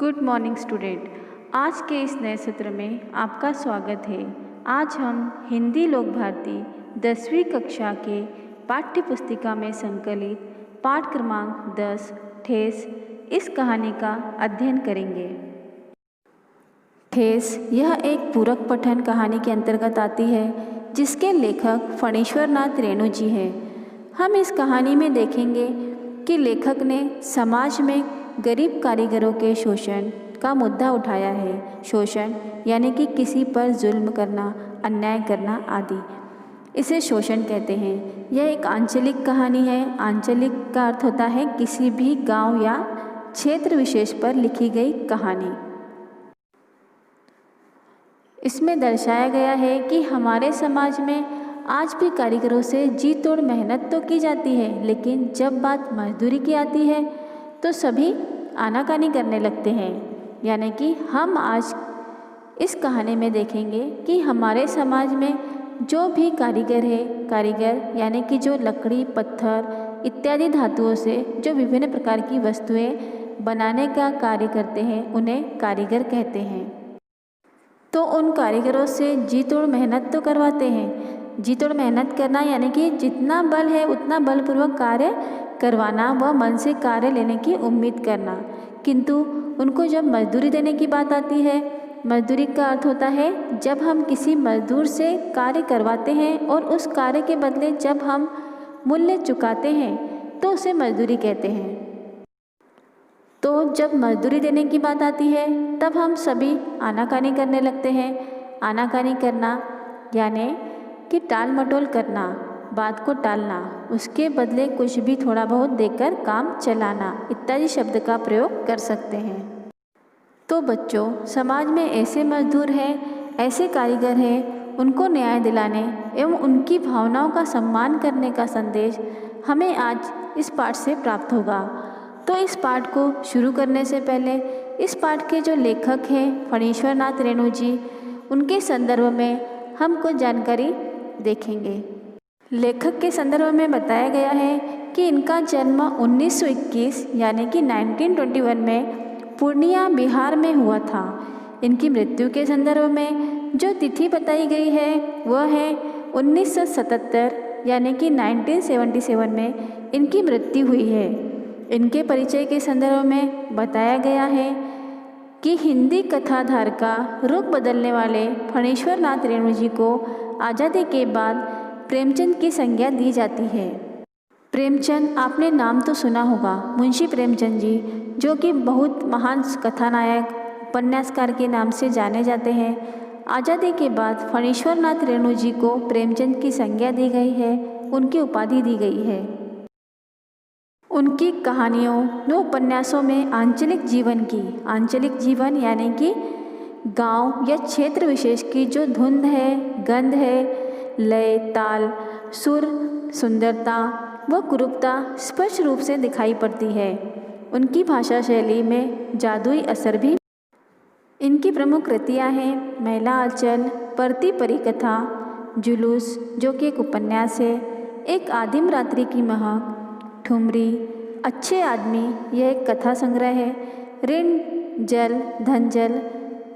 Good morning student. आज के इस नए सत्र में आपका स्वागत है। आज हम हिंदी लोक भारती 10वीं कक्षा के पाठ्य पुस्तिका में संकलित पाठ क्रमांक 10 ठेस इस कहानी का अध्ययन करेंगे। ठेस यह एक पूरक पठन कहानी के अंतर्गत आती है जिसके लेखक फणीश्वर नाथ रेणु जी हैं। हम इस कहानी में देखेंगे कि लेखक ने समाज में गरीब कारीगरों के शोषण का मुद्दा उठाया है। शोषण यानी कि किसी पर जुल्म करना, अन्याय करना आदि, इसे शोषण कहते हैं। यह एक आंचलिक कहानी है। आंचलिक का अर्थ होता है किसी भी गांव या क्षेत्र विशेष पर लिखी गई कहानी। इसमें दर्शाया गया है कि हमारे समाज में आज भी कारीगरों से जी तोड़ मेहनत तो की जाती है, लेकिन जब बात मजदूरी की आती है तो सभी आनाकानी करने लगते हैं। यानी कि हम आज इस कहानी में देखेंगे कि हमारे समाज में जो भी कारीगर है, कारीगर यानी कि जो लकड़ी, पत्थर इत्यादि धातुओं से जो विभिन्न प्रकार की वस्तुएं बनाने का कार्य करते हैं, उन्हें कारीगर कहते हैं। तो उन कारीगरों से जी तोड़ मेहनत तो करवाते हैं। जी तोड़ मेहनत करना यानी कि जितना बल है उतना बलपूर्वक कार्य करवाना व मन से कार्य लेने की उम्मीद करना। किंतु उनको जब मजदूरी देने की बात आती है, मजदूरी का अर्थ होता है जब हम किसी मजदूर से कार्य करवाते हैं और उस कार्य के बदले जब हम मूल्य चुकाते हैं तो उसे मजदूरी कहते हैं। तो जब मजदूरी देने की बात आती है तब हम सभी आनाकानी करने लगते हैं। आनाकानी करना यानी कि टाल मटोल करना, बात को टालना, उसके बदले कुछ भी थोड़ा बहुत देकर काम चलाना इत्यादि शब्द का प्रयोग कर सकते हैं। तो बच्चों, समाज में ऐसे मजदूर हैं, ऐसे कारीगर हैं, उनको न्याय दिलाने एवं उनकी भावनाओं का सम्मान करने का संदेश हमें आज इस पाठ से प्राप्त होगा। तो इस पाठ को शुरू करने से पहले इस पाठ के जो लेखक हैं फणीश्वर नाथ रेणु जी, उनके संदर्भ में हम कुछ जानकारी देखेंगे। लेखक के संदर्भ में बताया गया है कि इनका जन्म 1921 यानी कि 1921 में पूर्णिया, बिहार में हुआ था। इनकी मृत्यु के संदर्भ में जो तिथि बताई गई है वह है 1977 यानी कि 1977 में इनकी मृत्यु हुई है। इनके परिचय के संदर्भ में बताया गया है कि हिंदी कथाधार का रुख बदलने वाले फणीश्वर नाथ रेणु जी को आज़ादी के बाद प्रेमचंद की संज्ञा दी जाती है। प्रेमचंद, आपने नाम तो सुना होगा, मुंशी प्रेमचंद जी, जो कि बहुत महान कथानायक, उपन्यासकार के नाम से जाने जाते हैं। आज़ादी के बाद फणीश्वर नाथ रेणु जी को प्रेमचंद की संज्ञा दी गई है, उनकी उपाधि दी गई है। उनकी कहानियों व उपन्यासों में आंचलिक जीवन यानी कि गांव या क्षेत्र विशेष की जो धुंध है, गंध है, लय, ताल, सुर, सुंदरता व कुरूपता स्पष्ट रूप से दिखाई पड़ती है। उनकी भाषा शैली में जादुई असर भी। इनकी प्रमुख कृतियाँ हैं महिला आंचल, परती परिकथा, जुलूस जो कि एक उपन्यास है, एक आदिम रात्रि की महक, ठुमरी, अच्छे आदमी यह एक कथा संग्रह है, ऋण जल धन जल,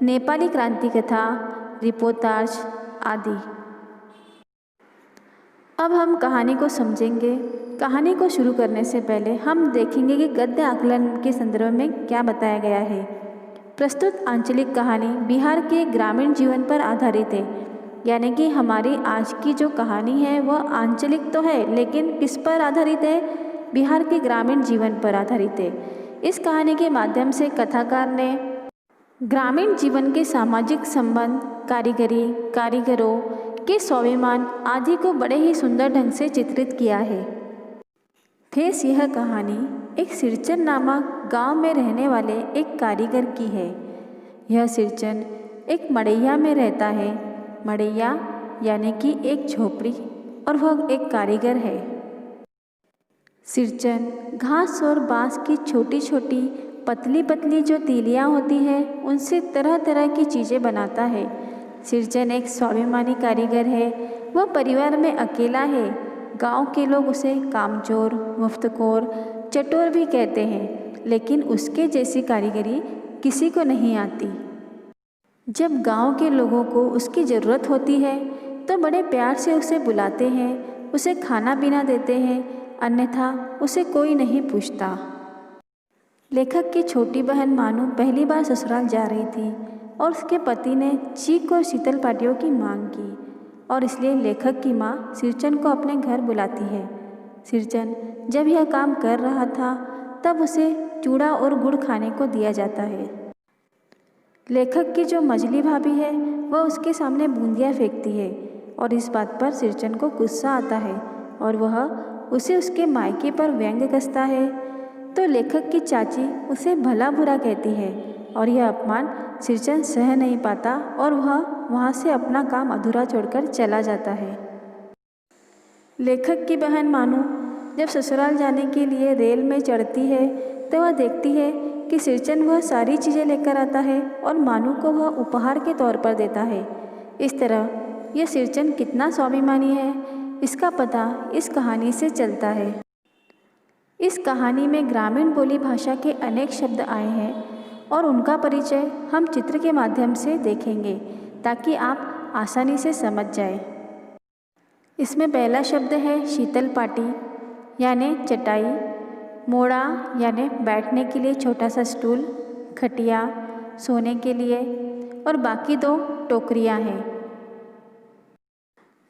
नेपाली क्रांति कथा, रिपोर्ताज आदि। अब हम कहानी को समझेंगे। कहानी को शुरू करने से पहले हम देखेंगे कि गद्य आकलन के संदर्भ में क्या बताया गया है। प्रस्तुत आंचलिक कहानी बिहार के ग्रामीण जीवन पर आधारित है। यानी कि हमारी आज की जो कहानी है वह आंचलिक तो है, लेकिन किस पर आधारित है? बिहार के ग्रामीण जीवन पर आधारित है। इस कहानी के माध्यम से कथाकार ने ग्रामीण जीवन के सामाजिक संबंध, कारीगरी, कारीगरों के स्वाभिमान आदि को बड़े ही सुंदर ढंग से चित्रित किया है। ठेस यह कहानी एक सिरचन नामक गांव में रहने वाले एक कारीगर की है। यह सिरचन एक मड़ैया में रहता है। मड़ैया यानी कि एक झोपड़ी, और वह एक कारीगर है। सिरचन घास और बांस की छोटी छोटी पतली पतली जो तीलियाँ होती हैं, उनसे तरह तरह की चीज़ें बनाता है। सिरचन एक स्वाभिमानी कारीगर है। वह परिवार में अकेला है। गांव के लोग उसे कामचोर, मुफ्तखोर, चटोर भी कहते हैं, लेकिन उसके जैसी कारीगरी किसी को नहीं आती। जब गांव के लोगों को उसकी ज़रूरत होती है तो बड़े प्यार से उसे बुलाते हैं, उसे खाना पीना देते हैं, अन्यथा उसे कोई नहीं पूछता। लेखक की छोटी बहन मानू पहली बार ससुराल जा रही थी और उसके पति ने चीक और शीतल पाटियों की मांग की और इसलिए लेखक की माँ सिरचन को अपने घर बुलाती है। सिरचन जब यह काम कर रहा था तब उसे चूड़ा और गुड़ खाने को दिया जाता है। लेखक की जो मझली भाभी है वह उसके सामने बूंदियाँ फेंकती है और इस बात पर सिरचन को गुस्सा आता है और वह उसे उसके मायके पर व्यंग कसता है। तो लेखक की चाची उसे भला बुरा कहती है और यह अपमान सिरचन सह नहीं पाता और वह वहाँ से अपना काम अधूरा छोड़कर चला जाता है। लेखक की बहन मानू जब ससुराल जाने के लिए रेल में चढ़ती है तो वह देखती है कि सिरचन वह सारी चीज़ें लेकर आता है और मानू को वह उपहार के तौर पर देता है। इस तरह यह सिरचन कितना स्वाभिमानी है इसका पता इस कहानी से चलता है। इस कहानी में ग्रामीण बोली भाषा के अनेक शब्द आए हैं और उनका परिचय हम चित्र के माध्यम से देखेंगे ताकि आप आसानी से समझ जाए। इसमें पहला शब्द है शीतल पाटी यानी चटाई, मोड़ा यानी बैठने के लिए छोटा सा स्टूल, खटिया सोने के लिए और बाकी दो टोकरियां हैं।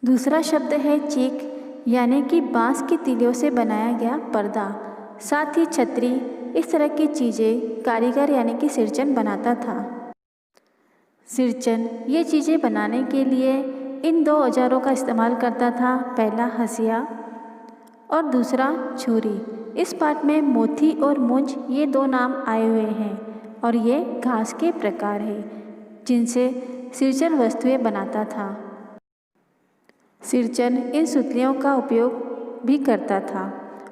दूसरा शब्द है चीक यानी कि बांस की तीलियों से बनाया गया पर्दा, साथ ही छतरी। इस तरह की चीज़ें कारीगर यानी कि सिरचन बनाता था। सिरचन ये चीज़ें बनाने के लिए इन दो औजारों का इस्तेमाल करता था, पहला हंसिया और दूसरा छुरी। इस पाठ में मोती और मूंज ये दो नाम आए हुए हैं और ये घास के प्रकार हैं जिनसे सिरचन वस्तुएं बनाता था। सिरचन इन सुतलियों का उपयोग भी करता था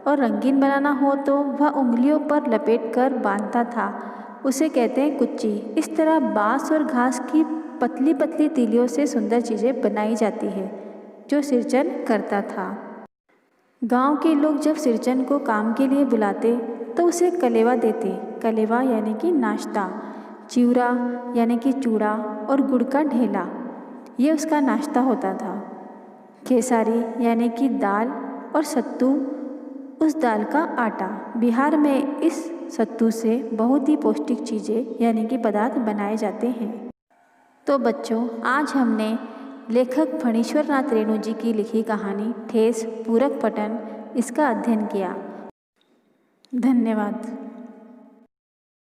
और रंगीन बनाना हो तो वह उंगलियों पर लपेटकर बांधता था, उसे कहते हैं कुच्ची। इस तरह बांस और घास की पतली पतली तीलियों से सुंदर चीज़ें बनाई जाती है जो सिरचन करता था। गांव के लोग जब सिरचन को काम के लिए बुलाते तो उसे कलेवा देते। कलेवा यानी कि नाश्ता, चिवड़ा यानी कि चूड़ा और गुड़ का ढेला, ये उसका नाश्ता होता था। खेसारी यानी कि दाल और सत्तू उस दाल का आटा। बिहार में इस सत्तू से बहुत ही पौष्टिक चीज़ें यानी कि पदार्थ बनाए जाते हैं। तो बच्चों, आज हमने लेखक फणीश्वर नाथ रेणु जी की लिखी कहानी ठेस पूरक पठन इसका अध्ययन किया। धन्यवाद।